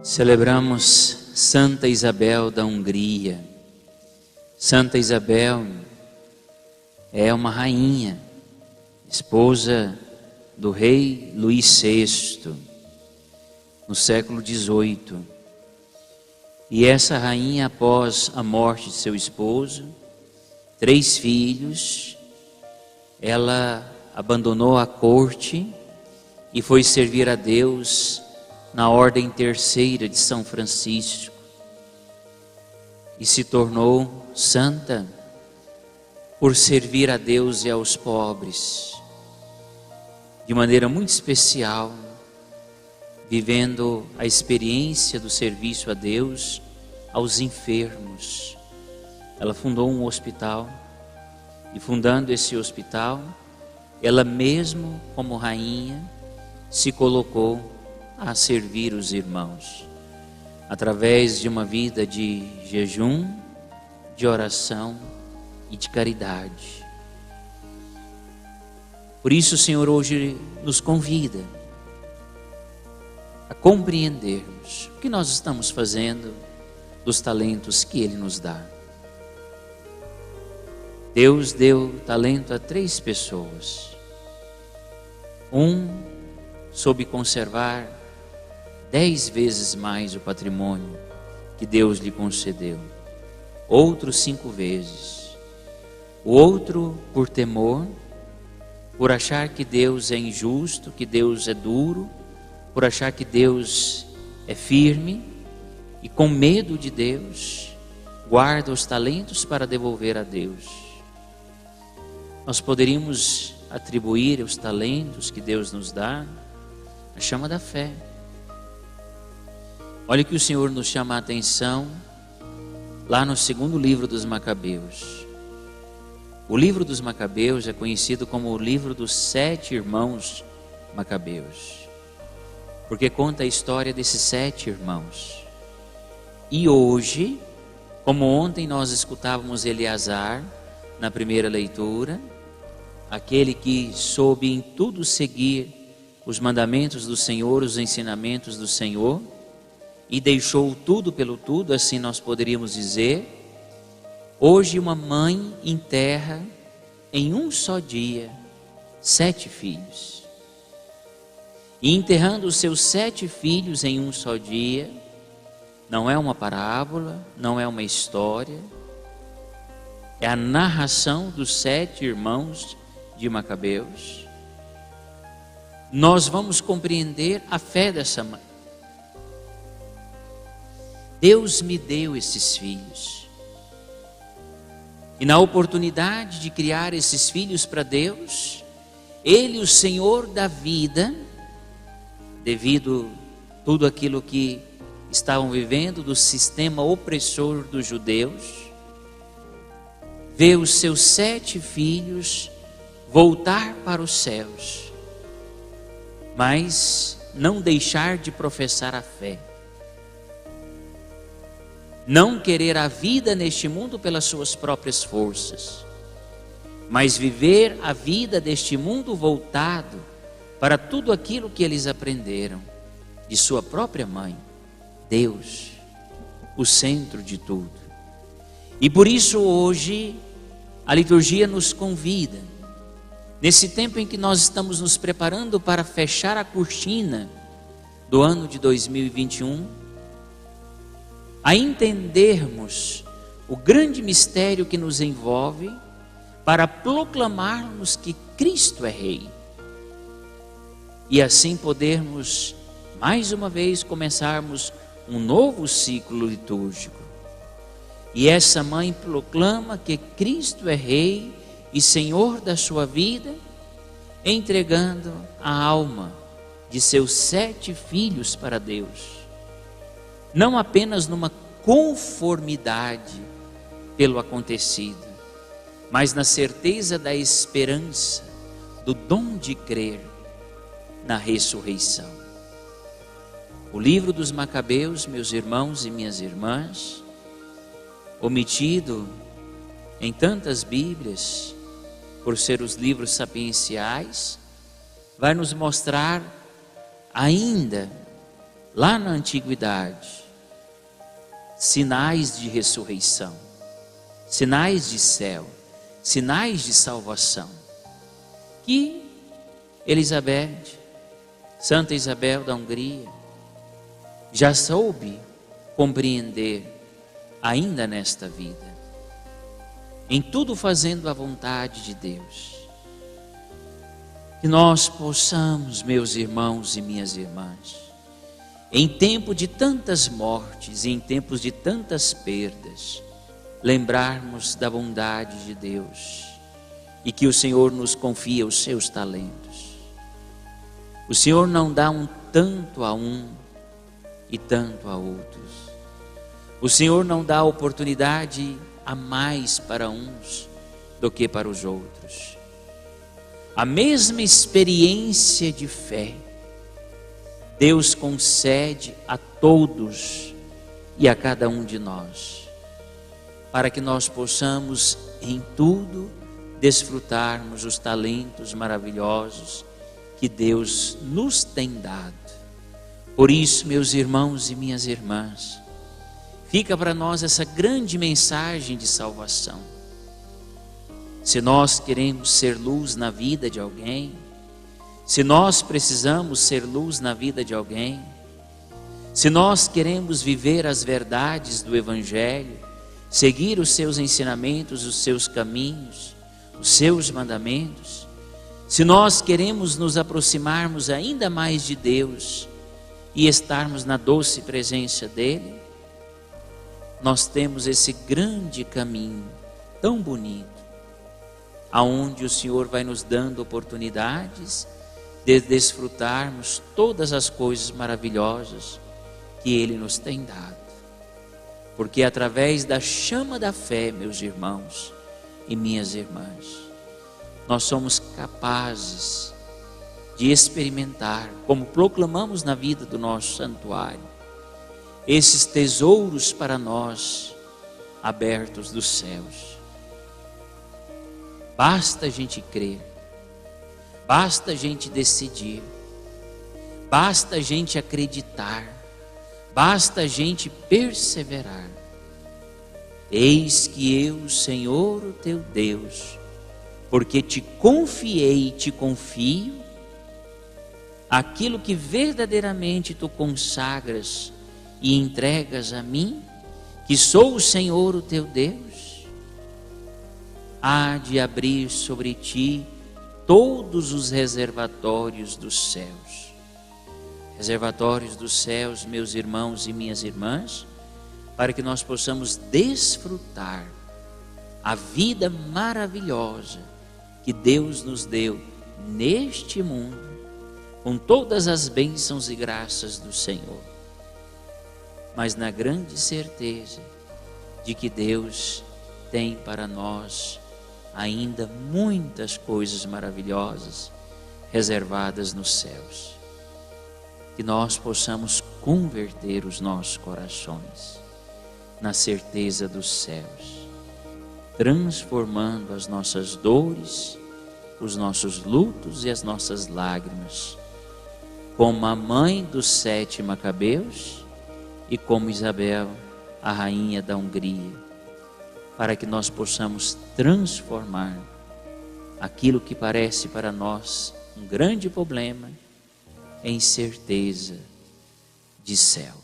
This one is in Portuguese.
Celebramos Santa Isabel da Hungria. Santa Isabel é uma rainha, esposa do rei Luís VI, no século XVIII. E essa rainha, após a morte de seu esposo, 3 filhos, ela abandonou a corte e foi servir a Deus na Ordem Terceira de São Francisco e se tornou santa por servir a Deus e aos pobres, de maneira muito especial, vivendo a experiência do serviço a Deus aos enfermos. Ela fundou um hospital e, fundando esse hospital, ela mesmo como rainha se colocou a servir os irmãos, através de uma vida de jejum, de oração e de caridade. Por isso o Senhor hoje nos convida a compreendermos o que nós estamos fazendo dos talentos que Ele nos dá. Deus deu talento a 3 pessoas. Um soube conservar 10 vezes mais o patrimônio que Deus lhe concedeu. Outro 5 vezes. O outro por temor, por achar que Deus é injusto, que Deus é duro, por achar que Deus é firme e com medo de Deus, guarda os talentos para devolver a Deus. Nós poderíamos atribuir os talentos que Deus nos dá à chama da fé. Olha que o Senhor nos chama a atenção lá no 2º livro dos Macabeus. O livro dos Macabeus é conhecido como o livro dos 7 irmãos Macabeus, porque conta a história desses 7 irmãos. E hoje, como ontem nós escutávamos Eleazar na primeira leitura, aquele que soube em tudo seguir os mandamentos do Senhor, os ensinamentos do Senhor, e deixou tudo pelo tudo, assim nós poderíamos dizer. Hoje uma mãe enterra em um só dia 7 filhos. E enterrando os seus 7 filhos em um só dia, não é uma parábola, não é uma história, é a narração dos 7 irmãos de Macabeus. Nós vamos compreender a fé dessa mãe. Deus me deu esses filhos. E na oportunidade de criar esses filhos para Deus, Ele, o Senhor da vida, devido a tudo aquilo que estavam vivendo do sistema opressor dos judeus, vê os seus 7 filhos voltar para os céus, mas não deixar de professar a fé. Não querer a vida neste mundo pelas suas próprias forças, mas viver a vida deste mundo voltado para tudo aquilo que eles aprenderam de sua própria mãe, Deus, o centro de tudo. E por isso hoje a liturgia nos convida, nesse tempo em que nós estamos nos preparando para fechar a cortina do ano de 2021, a entendermos o grande mistério que nos envolve para proclamarmos que Cristo é Rei. E assim podermos, mais uma vez, começarmos um novo ciclo litúrgico. E essa mãe proclama que Cristo é Rei e Senhor da sua vida, entregando a alma de seus 7 filhos para Deus. Não apenas numa conformidade pelo acontecido, mas na certeza da esperança, do dom de crer na ressurreição. O livro dos Macabeus, meus irmãos e minhas irmãs, omitido em tantas Bíblias, por ser os livros sapienciais, vai nos mostrar ainda lá na antiguidade, sinais de ressurreição, sinais de céu, sinais de salvação, que Elizabeth, Santa Isabel da Hungria, já soube compreender ainda nesta vida, em tudo fazendo a vontade de Deus. Que nós possamos, meus irmãos e minhas irmãs, em tempo de tantas mortes e em tempos de tantas perdas, lembrarmos da bondade de Deus e que o Senhor nos confia os seus talentos. O Senhor não dá um tanto a um e tanto a outros. O Senhor não dá oportunidade a mais para uns do que para os outros. A mesma experiência de fé Deus concede a todos e a cada um de nós, para que nós possamos em tudo desfrutarmos os talentos maravilhosos que Deus nos tem dado. Por isso, meus irmãos e minhas irmãs, fica para nós essa grande mensagem de salvação. Se nós queremos ser luz na vida de alguém, se nós precisamos ser luz na vida de alguém, se nós queremos viver as verdades do Evangelho, seguir os seus ensinamentos, os seus caminhos, os seus mandamentos, se nós queremos nos aproximarmos ainda mais de Deus e estarmos na doce presença dEle, nós temos esse grande caminho tão bonito, aonde o Senhor vai nos dando oportunidades de desfrutarmos todas as coisas maravilhosas que Ele nos tem dado. Porque através da chama da fé, meus irmãos e minhas irmãs, nós somos capazes de experimentar, como proclamamos na vida do nosso santuário, esses tesouros para nós abertos dos céus. Basta a gente crer, basta a gente decidir, basta a gente acreditar, basta a gente perseverar. Eis que eu, Senhor, o teu Deus, porque te confiei e te confio aquilo que verdadeiramente tu consagras e entregas a mim, que sou o Senhor, o teu Deus, há de abrir sobre ti todos os reservatórios dos céus. Reservatórios dos céus, meus irmãos e minhas irmãs, para que nós possamos desfrutar a vida maravilhosa que Deus nos deu neste mundo, com todas as bênçãos e graças do Senhor, mas na grande certeza de que Deus tem para nós ainda muitas coisas maravilhosas reservadas nos céus. Que nós possamos converter os nossos corações na certeza dos céus, transformando as nossas dores, os nossos lutos e as nossas lágrimas, como a mãe dos 7 Macabeus e como Isabel, a rainha da Hungria, para que nós possamos transformar aquilo que parece para nós um grande problema em certeza de céu.